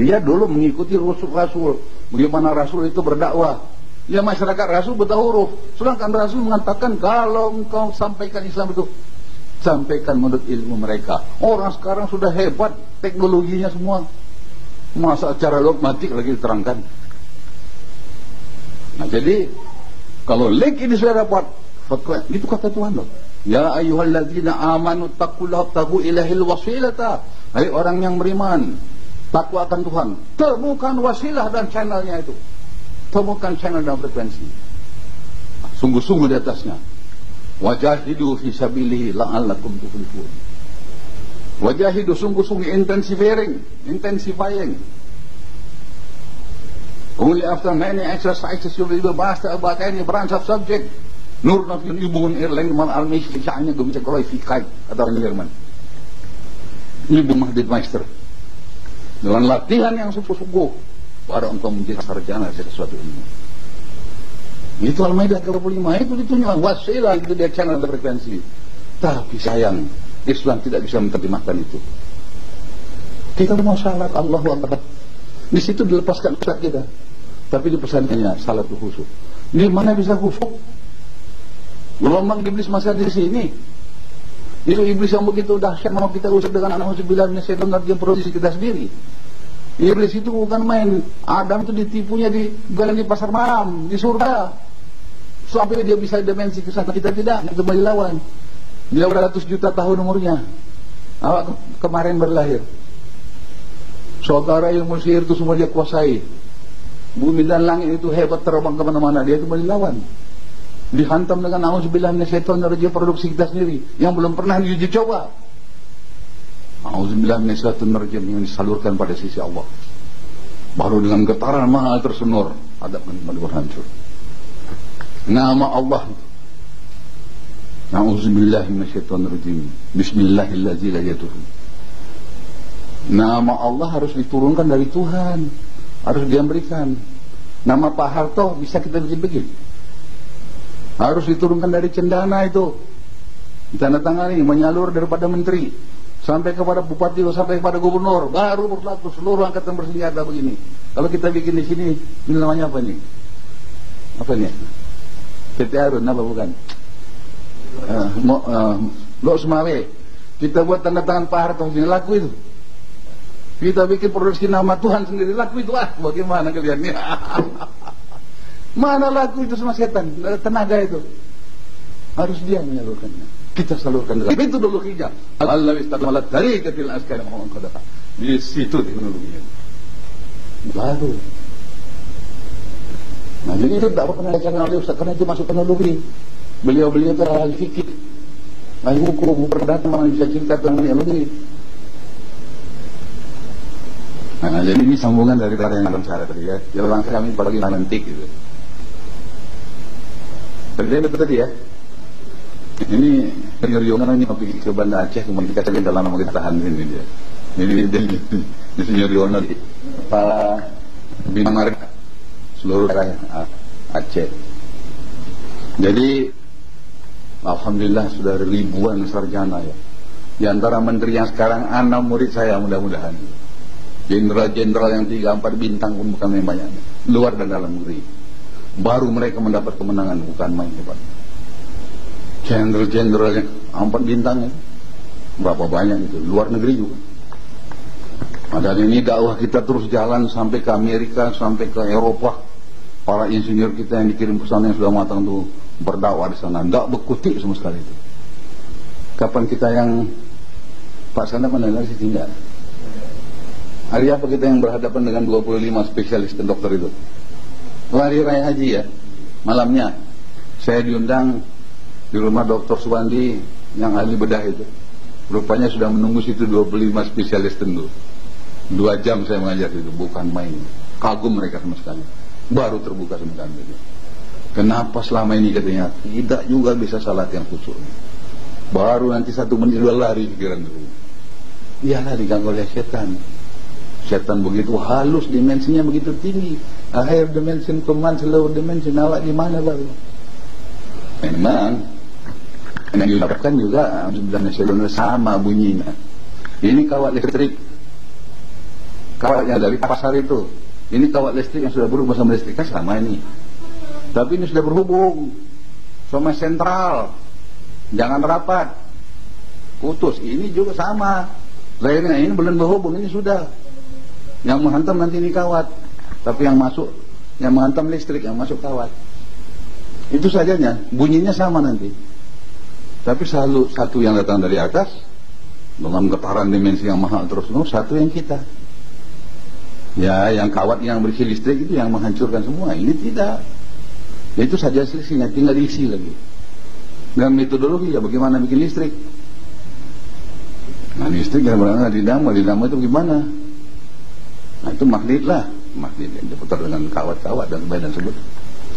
Dia dulu mengikuti Rasul. Bagaimana Rasul itu berdakwah. Ya masyarakat Rasul buta huruf. Sedangkan Rasul mengatakan kalau engkau sampaikan Islam itu, sampaikan menurut ilmu mereka. Orang sekarang sudah hebat, teknologinya semua. Masa cara dogmatik lagi diterangkan. Nah jadi kalau link ini sudah dapat, itu kata Tuhan loh. Ya ayyuhalladzina amanu taqullaha tabu ilahil wasilata. Hai orang yang beriman, takwa akan Tuhan, temukan wasilah dan channelnya itu. Temukan channel dan frekuensi. Sungguh-sungguh di atasnya. Wajahidu fi sabilihi la'allakum tuflihun. Wajahidu sungguh-sungguh intensifying. Only after many exercises you will be master about any branch of subject. Nur nafyun ibun irlang man almish fi'anya gumita koloi fi'kai kata orang Jerman. Ibu Mahdid Meister. Dengan latihan yang sungguh-sungguh baru engkau menjadi sarjana sesuatu ilmu. Itu Al-Maidah 25 itu ditunjuk wasilah, itu dia channel frekuensi. Tapi sayang Islam tidak bisa menerjemahkan itu. Kita mau salat Allahu Akbar, di situ dilepaskan salat kita, tapi di pesannya salat khusyuk. Di mana bisa khusyuk? Gelombang iblis masih ada di sini. Itu iblis yang begitu dahsyat mau kita usir dengan a'udzubillahi minasyaitonir rajim, produksi kita sendiri. Iblis itu bukan main. Adam itu ditipunya di pasar malam, di surga. Sampai dia bisa dimensi ke sana, kita tidak, kita kembali lawan. Dia beratus juta tahun umurnya. Awak kemarin berlahir. Saudara ilmu sihir itu semua dia kuasai. Bumi dan langit itu hebat, terbang kemana-mana, dia kembali lawan. Dihantam dengan a'udzubillahi minasyaitonir rajim, produksi kita sendiri yang belum pernah diuji coba. A'udzubillahi minasyaitonir rajim yang disalurkan pada sisi Allah. Baru dengan getaran mahal tersenur, hadapkan kembali berhancur. Nama Allah. A'udzubillahi minasyaitonir rajim. Bismillahirrahmanirrahim la yadurru. Nama Allah harus diturunkan dari Tuhan, harus dia berikan. Nama Pak Harto bisa kita bikin. Harus diturunkan dari cendana itu, ditandatangani, menyalur daripada menteri sampai kepada bupati, sampai kepada gubernur, baru berlaku seluruh angkatan bersenjata begini. Kalau kita bikin di sini, ini namanya apa nih? Apa nih? PT Arun apa bukan? Lo Semawe. Kita buat tanda tangan Pak Harto sini, laku itu. Kita bikin produksi nama Tuhan sendiri, laku itu. Bagaimana kalian? Mana laku itu sama setan, tenaga itu. Harus dia menyalurkannya. Kita salurkan dengan itu dulu hijab. Allah istamalat dari ketil askar Muhammad qadha. Di situ teknologinya. Baru. Nah, jadi itu tak pernah diajarkan oleh Ustaz, karena itu masuk teknologi. Beliau-beliau itu ahli fikih. Ahli hukum perdata, mana bisa cerita tentang teknologi. Nah, jadi ini sambungan dari yang dalam syarat tadi ya. Jalan kami bagi nantik gitu. Betul tadi ya. Ini Senior ini pergi ke Banda Aceh, kemudian kita cari dalam nama kita tahan ini dia. Ini Senior Yono di kepala Bina Marga seluruh daerah Aceh. Jadi alhamdulillah sudah ribuan sarjana ya. Di antara menteri yang sekarang 6 murid saya mudah-mudahan. Jenderal-jenderal yang 3-4 bintang pun bukan main banyak. Luar dan dalam negeri. Baru mereka mendapat kemenangan, bukan main hebat. Jenderal-jenderal yang 4 bintang ya. Berapa banyak itu, luar negeri juga. Dan ini dakwah kita terus jalan sampai ke Amerika, sampai ke Eropa. Para insinyur kita yang dikirim ke sana yang sudah matang tuh berdakwah di sana. Tidak berkutik sama sekali itu. Kapan kita yang Pak Sanda mana lagi tinggal? Hari apa kita yang berhadapan dengan 25 spesialis dan dokter itu? Hari Raya Haji ya, malamnya saya diundang di rumah Dr. Suwandi yang ahli bedah itu. Rupanya sudah menunggu situ 25 spesialis tentu. 2 jam saya mengajar itu, bukan main. Kagum mereka sama sekali. Baru terbuka sebentar itu. Kenapa selama ini katanya tidak juga bisa salat yang khusyuk? Baru nanti 1 menit 2 lari pikiran dulu. Iyalah diganggu oleh setan. Setan begitu halus, dimensinya begitu tinggi. Higher dimension, command, lower dimension. Awak di mana baru? Memang yang diucapkan juga sama bunyinya. Ini kawat listrik. kawatnya dari pasar itu. Ini kawat listrik yang sudah berhubung sama listrik kan sama ini. Tapi ini sudah berhubung sama sentral. Jangan rapat. Putus. Ini juga sama. Lainnya ini belum berhubung, ini sudah. Yang menghantam nanti ini kawat. Tapi yang masuk, yang menghantam listrik, yang masuk kawat. Itu sajanya. Bunyinya sama nanti. Tapi selalu satu yang datang dari atas dengan getaran dimensi yang mahal terus. Satu yang kita. Ya, yang kawat yang berisi listrik itu yang menghancurkan semua. Ini tidak. Ya, itu saja selisihnya, tinggal diisi lagi. Dan metodologi ya bagaimana bikin listrik. Nah, listrik yang dinamo itu gimana? Nah, itu magnet lah, magnet yang diputar dengan kawat-kawat dan sebagainya.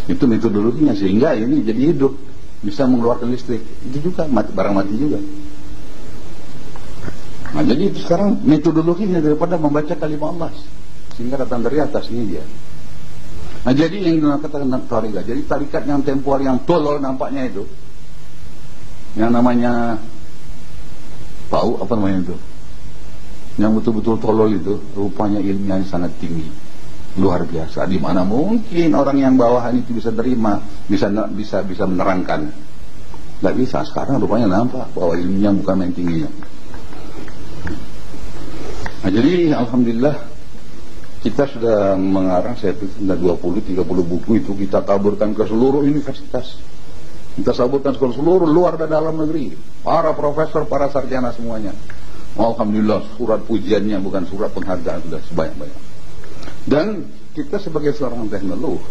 Itu metodologinya sehingga ini jadi hidup, bisa mengeluarkan listrik. Itu juga barang mati juga. Nah, jadi itu sekarang metodologinya daripada membaca kalimat Allah. Sehingga datang dari atas ini dia. Nah, jadi yang dinamakan tarikat. Jadi tarikat yang temporer yang tolol nampaknya itu, yang namanya tahu apa namanya itu, yang betul-betul tolol itu, rupanya ilmiahnya sangat tinggi, luar biasa. Di mana mungkin orang yang bawahan itu bisa terima, bisa menerangkan. Tidak bisa. Sekarang rupanya nampak bahwa ilmunya bukan main tingginya. Nah, jadi alhamdulillah. Kita sudah mengarang, saya tulis 20-30 buku itu kita taburkan ke seluruh universitas. Kita taburkan ke seluruh luar dan dalam negeri. Para profesor, para sarjana semuanya. Alhamdulillah surat pujiannya bukan surat penghargaan sudah sebanyak-banyak. Dan kita sebagai seorang teknolog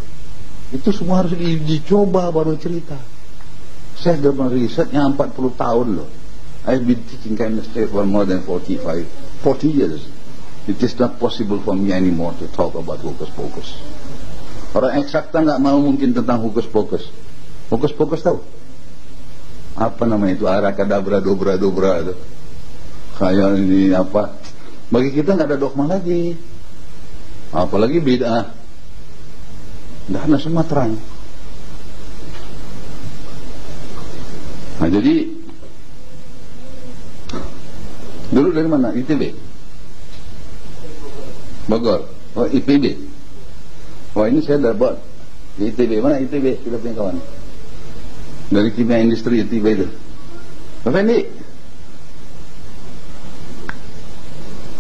itu semua harus dicoba baru cerita. Saya sudah risetnya 40 tahun loh. I've been teaching chemistry for more than 40 years. It is not possible for me anymore to talk about hokus pokus. Orang eksakta nggak mau mungkin tentang hokus pokus. Hokus pokus tahu? Apa namanya itu? Arakadabra, dobra itu. Kayak ini apa? Bagi kita nggak ada dogma lagi. Apalagi bid'ah. Dah ada semua terang. Nah, jadi dulu dari mana? ITB. Bogor. Oh, IPB. Oh, ini saya dapat di ITB. Mana ITB? Sudah punya kawan. Dari kimia industri ITB itu. Bapak ini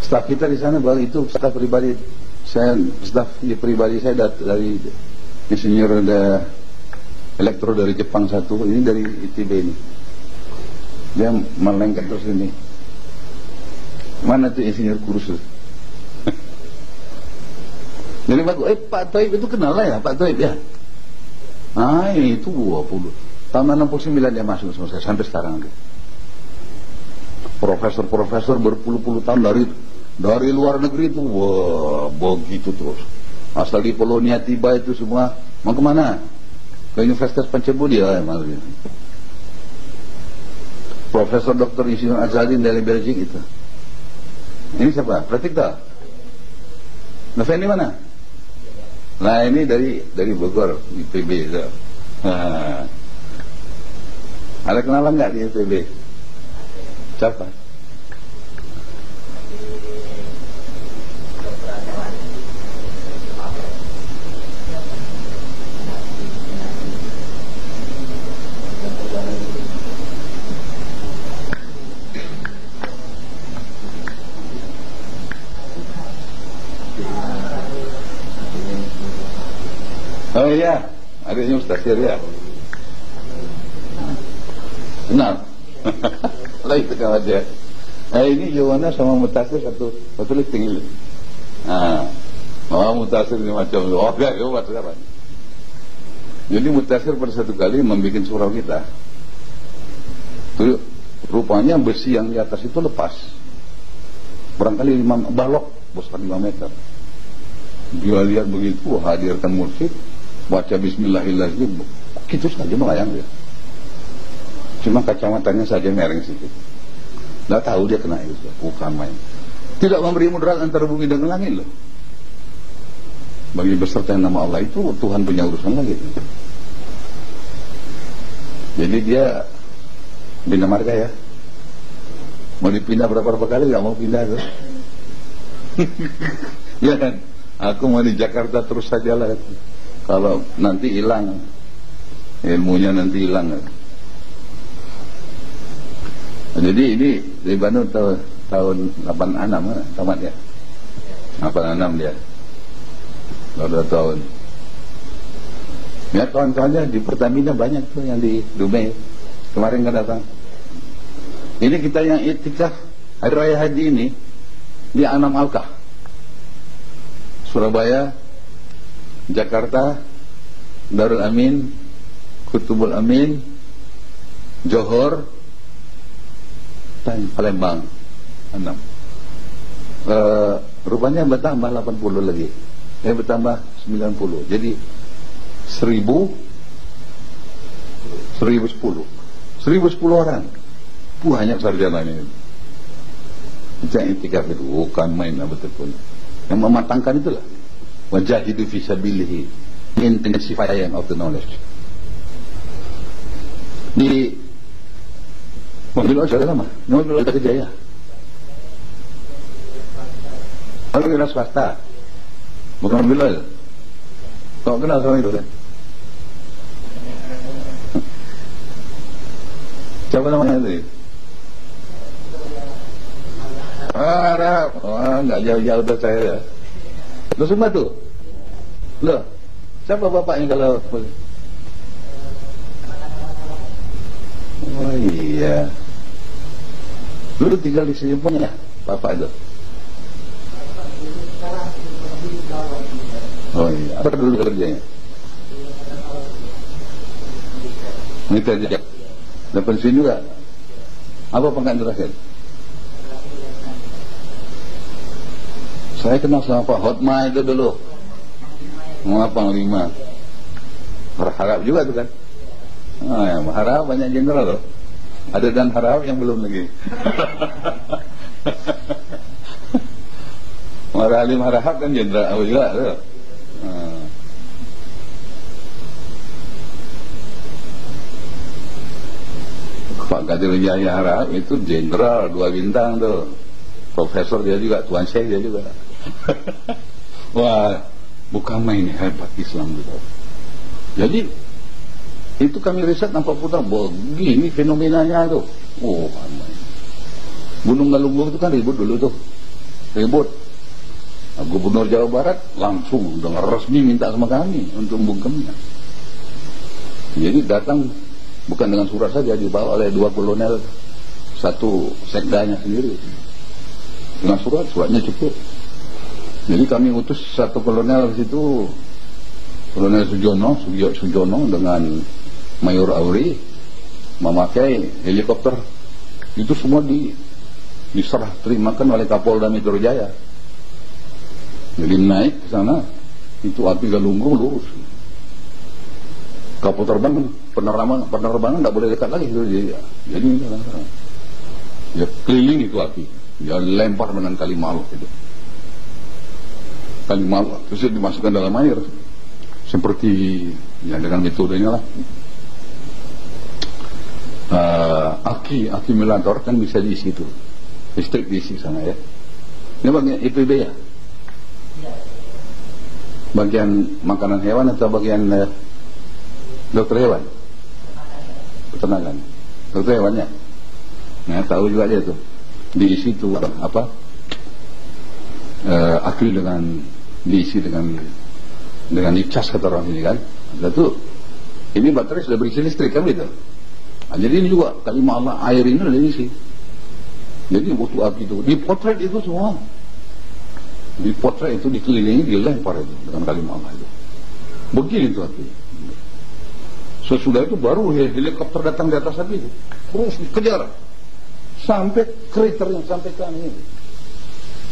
staf kita di sana, bahwa itu staf pribadi saya, pribadi saya dari insinyur elektro dari Jepang satu, ini dari ITB ini. Dia melengket terus ini. Mana tuh insinyur kursus? Jadi Pak Toib itu kenal lah ya, Pak Toib ya. Ah, itu 20 tahun 69 dia masuk sama saya sampai sekarang. Profesor-profesor berpuluh-puluh tahun dari luar negeri itu, wah, begitu terus. Asal di Polonia tiba itu semua mau kemana? Ke Universitas Pancabudi ya, maksudnya. Profesor Dr. Insinyur Azadin dari Belgia itu. Ini siapa? Pratik tak? Novendi mana? Nah, ini dari Bogor, IPB itu. Nah, ada kenalan nggak di IPB? Siapa? Oh iya, adiknya Ustaz ya. Kenal. Lagi kenal aja. Nah, ini Yowana sama Mutasir satu listing ini. Nah, Mutasir ini macam itu. Oh, enggak, apa? Jadi Mutasir pada satu kali membuat surau kita. Tuh, rupanya besi yang di atas itu lepas. Barangkali 5 balok, boskan 5 meter. Dia lihat begitu, hadirkan mursyid, baca bismillahirrahmanirrahim, gitu saja melayang dia. Cuma kacamatanya saja mereng sedikit. Tidak tahu dia kena itu, bukan main. Tidak memberi mudarat antara bumi dan langit loh. Bagi beserta yang nama Allah itu Tuhan punya urusan lagi. Jadi dia Bina Marga ya. Mau dipindah berapa kali nggak mau pindah tuh. Ya kan? Aku mau di Jakarta terus saja lah. Kalau nanti hilang, ilmunya nanti hilang. Jadi ini di Bandung tahun 86 tamat ya. 86 dia. Baru 2 tahun. Ya kawan-kawannya di Pertamina banyak tuh yang di Dumai. Kemarin kan datang. Ini kita yang iktikaf Hari Raya Haji ini di Anam Alkah, Surabaya, Jakarta, Darul Amin, Kutubul Amin, Johor, dan Palembang 6. Rupanya bertambah 80 lagi. Bertambah 90. Jadi 1010 orang. Banyak sarjana ini. Yang iktikaf itu bukan main betul-betul. Yang mematangkan itulah. Wajahidu fi sabilihi, intensifying of the knowledge. Di mobil sudah lama. Mobil ada Kejaya. Kalau kira swasta, bukan mobil oil. Kau kenal sama itu kan? Siapa namanya itu? Arab. Nggak jauh-jauh dari saya ya. Lu semua tuh? Loh, siapa bapaknya kalau... Oh iya. Lu tinggal di sini punya bapak itu? Oh iya. Apa dulu kerjanya? Ini kerja. Dan pensiun juga. Apa pangkat terakhir? Saya kenal sama Pak Hotma itu dulu. Mengapa 5? Berharap juga tuh kan. Ya, harap banyak jenderal loh. Ada dan harap yang belum lagi. Maralim harap kan jenderal awal juga tuh. Pak Kadir Jaya harap itu jenderal 2 bintang tuh. Profesor dia juga, Tuan Syekh dia juga. Wah, bukan main, hebat Islam gitu. Jadi itu kami riset nampak putar begini fenomenanya tuh. Oh, main. Gunung Galunggung itu kan ribut dulu tuh, ribut. Nah, Gubernur Jawa Barat langsung dengan resmi minta sama kami untuk membungkamnya. Jadi datang bukan dengan surat saja, dibawa oleh 2 kolonel, 1 sekdanya sendiri. Dengan suratnya cukup. Jadi kami utus 1 kolonel di situ, Kolonel Sujono dengan Mayor Auri, memakai helikopter. Itu semua diserah terimakan oleh Kapolda Metro Jaya. Jadi naik ke sana, itu api Galunggung lurus. Kapal terbang, penerbangan nggak boleh dekat lagi. Jadi ya keliling itu api. Dia lempar dengan Kalimalu itu. Kalimalu terus dimasukkan dalam air seperti ya dengan metodenya lah. Akumulator kan bisa diisi itu, listrik diisi sana ya. Ini bagian IPB ya? Bagian makanan hewan atau bagian dokter hewan? Peternakan. Dokter hewannya. Nah, tahu juga dia tuh. Diisi itu apa? Aku diisi dengan dicas kata orang ini kan. Lalu ini baterai sudah berisi listrik kan gitu. Nah, jadi ini juga kalimat Allah, air ini sudah diisi. Jadi butuh api itu. Dipotret itu semua. Dipotret itu dikelilingi, dilempar itu dengan kalimat Allah itu. Begini itu api. Sesudah itu baru helikopter datang di atas api itu. Terus kejar sampai kriternya, sampai ke ini,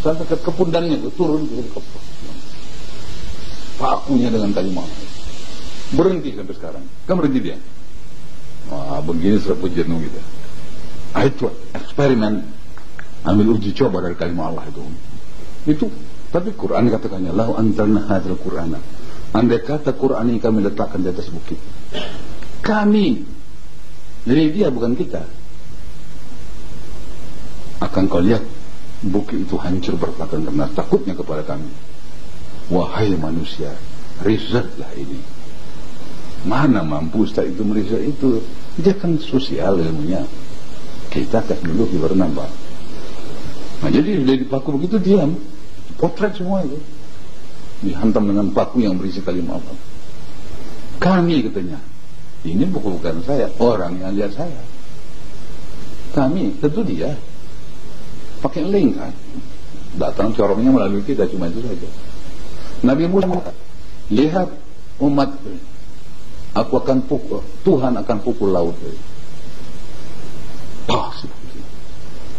sampai ke kepundannya itu, turun ke helikopter. Pakunya dengan kalimat berhenti sampai sekarang. Kan berhenti dia. Wah, begini sudah jenuh gitu. Itu eksperimen, ambil uji coba dari kalimat Allah itu. Itu, tapi Quran katakannya, lau anzalna hadzal Qur'ana. Andai kata Quran ini kami letakkan di atas bukit. Kami, jadi dia bukan kita. Akan kau lihat bukit itu hancur berantakan karena takutnya kepada kami. Wahai manusia, risetlah ini. Mana mampu Ustaz itu meriset itu? Dia kan sosial ilmunya. Kita teknologi bernambah. Nah, jadi dia dipaku begitu diam, potret semua itu, dihantam dengan paku yang berisi kalimat apa? Kami katanya, ini bukan saya, orang yang lihat saya. Kami, tentu dia pakai link kan, datang corongnya melalui kita, cuma itu saja. Nabi Musa, lihat umat, aku akan pukul, Tuhan akan pukul laut.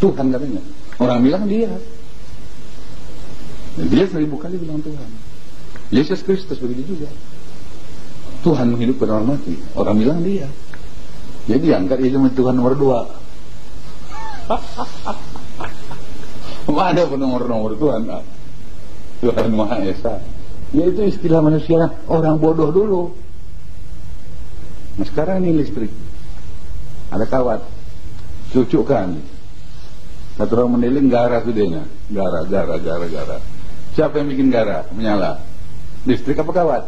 Tuhan katanya. Orang bilang dia. Dia 1000 kali bilang Tuhan. Yesus Kristus begitu juga. Tuhan menghidupkan orang mati. Orang bilang dia. Jadi angkat dia cuma Tuhan nomor 2. Mana pun nomor Tuhan? Tuhan Maha Esa. Yaitu istilah manusia orang bodoh dulu. Nah sekarang ini listrik. Ada kawat. Cucukkan. Satu orang mendeling gara sudahnya. Gara. Siapa yang bikin gara? Menyala. Listrik apa kawat?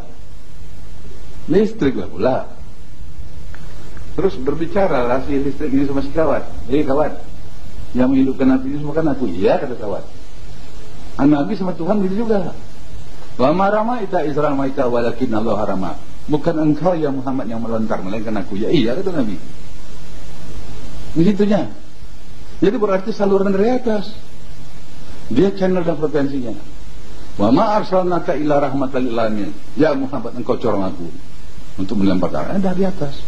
Listrik lah pula. Terus berbicara lah si listrik ini sama si kawat. Kawat, yang menghidupkan api ini semua kan aku. Iya kata kawat. Nabi sama Tuhan begitu juga. Wa ma ramaita iz ramaita walakin Allah harama. Bukan engkau ya Muhammad yang melontar, melainkan aku. Ya iya kata Nabi. Begitunya. Jadi berarti saluran dari atas. Dia channel dan frekuensinya. Wa ma arsalnaka illa rahmatan lil alamin. Ya Muhammad, engkau corong aku untuk melempar darah dari atas.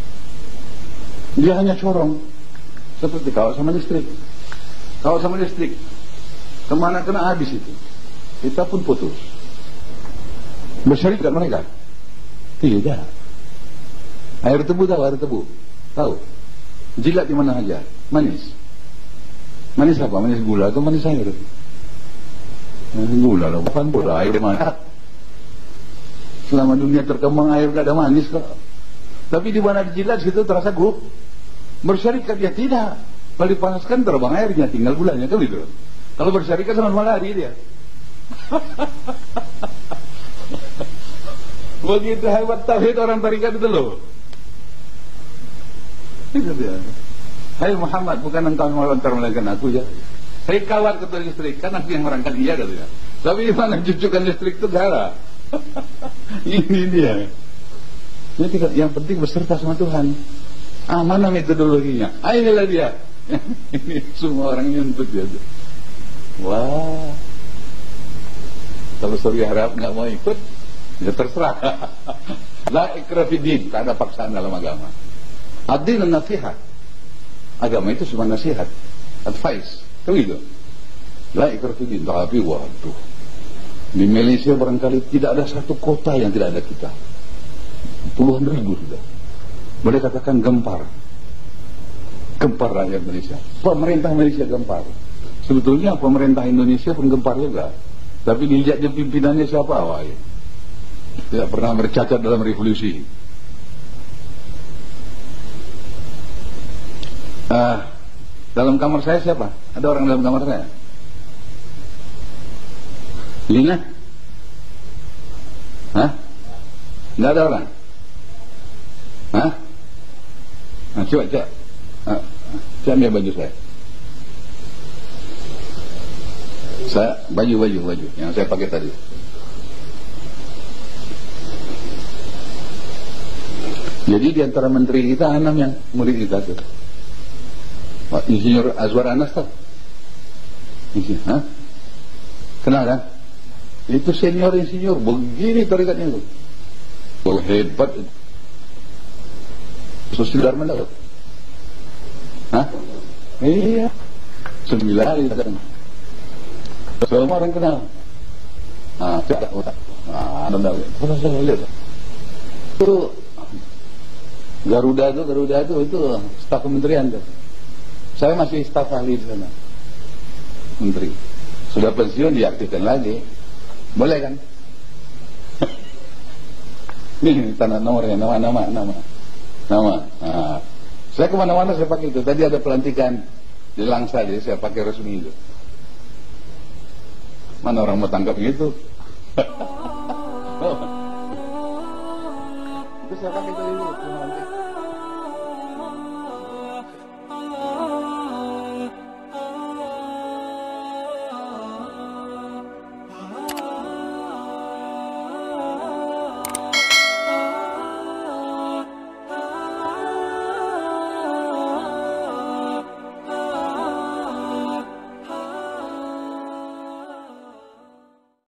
Dia hanya corong seperti kawat sama listrik. Kawat sama listrik kemana kena habis itu. Kita pun putus. Bersyarikat mereka? Tidak. Air tebu tahu? Air tebu tahu? Jilat di mana aja? Manis. Manis apa? Manis gula atau manis air? Manis gula lah, bukan bola air mana? Selama dunia terkembang air gak ada manis kok. Tapi di mana dijilat situ terasa grup. Bersyarikat ya tidak. Kalau dipanaskan terbang airnya, tinggal gulanya kan gitu. Kalau bersyarikat sama lari dia. Begitu hebat tauhid orang tarikat itu loh. Itu dia. Hai Muhammad, bukan engkau yang melontar melainkan aku ya. Saya kawat ke listrik, kan aku yang merangkak dia katanya. Tapi mana cucukan listrik itu gara. Ini dia. Jadi yang penting berserta sama Tuhan. Mana metodologinya? Inilah dia. Ini semua orang nyuntut dia. Wah. Kalau Surya Harap nggak mau ikut, ya terserah. La ikrah fiddin, tak ada paksaan dalam agama. Ad-din an-nasihat. Agama itu cuma nasihat, advice, kan gitu. La ikrah fiddin, tapi waduh, di Malaysia barangkali tidak ada satu kota yang tidak ada kita. Puluhan ribu sudah. Boleh katakan gempar rakyat Malaysia. Pemerintah Malaysia gempar. Sebetulnya pemerintah Indonesia pun gempar juga. Tapi dilihatnya pimpinannya siapa? Wah, ya. Tidak pernah bercacat dalam revolusi. Dalam kamar saya siapa? Ada orang dalam kamar saya? Lina? Hah? Nggak ada orang? Hah? Nah, coba ambil baju saya. Baju yang saya pakai tadi. Jadi di antara menteri kita Anam yang murid kita tuh. Insinyur Azwar Anas tuh. Hah? Kenal kan? Itu senior insinyur, begini tarikatnya tuh. Oh, hebat. Sosial Dharma Laut. Hah? Iya. 9 hari datang. Semua orang kenal. Cak otak. Anda pernah saya lihat. Itu Garuda itu staf kementerian tuh. Saya masih staf ahli di sana. Menteri. Sudah pensiun diaktifkan lagi. Boleh kan? Nih tanda nomornya, nama. Saya kemana-mana saya pakai itu. Tadi ada pelantikan di Langsa, jadi saya pakai resmi itu. Mana orang mau tangkap gitu? Itu siapa kita ini?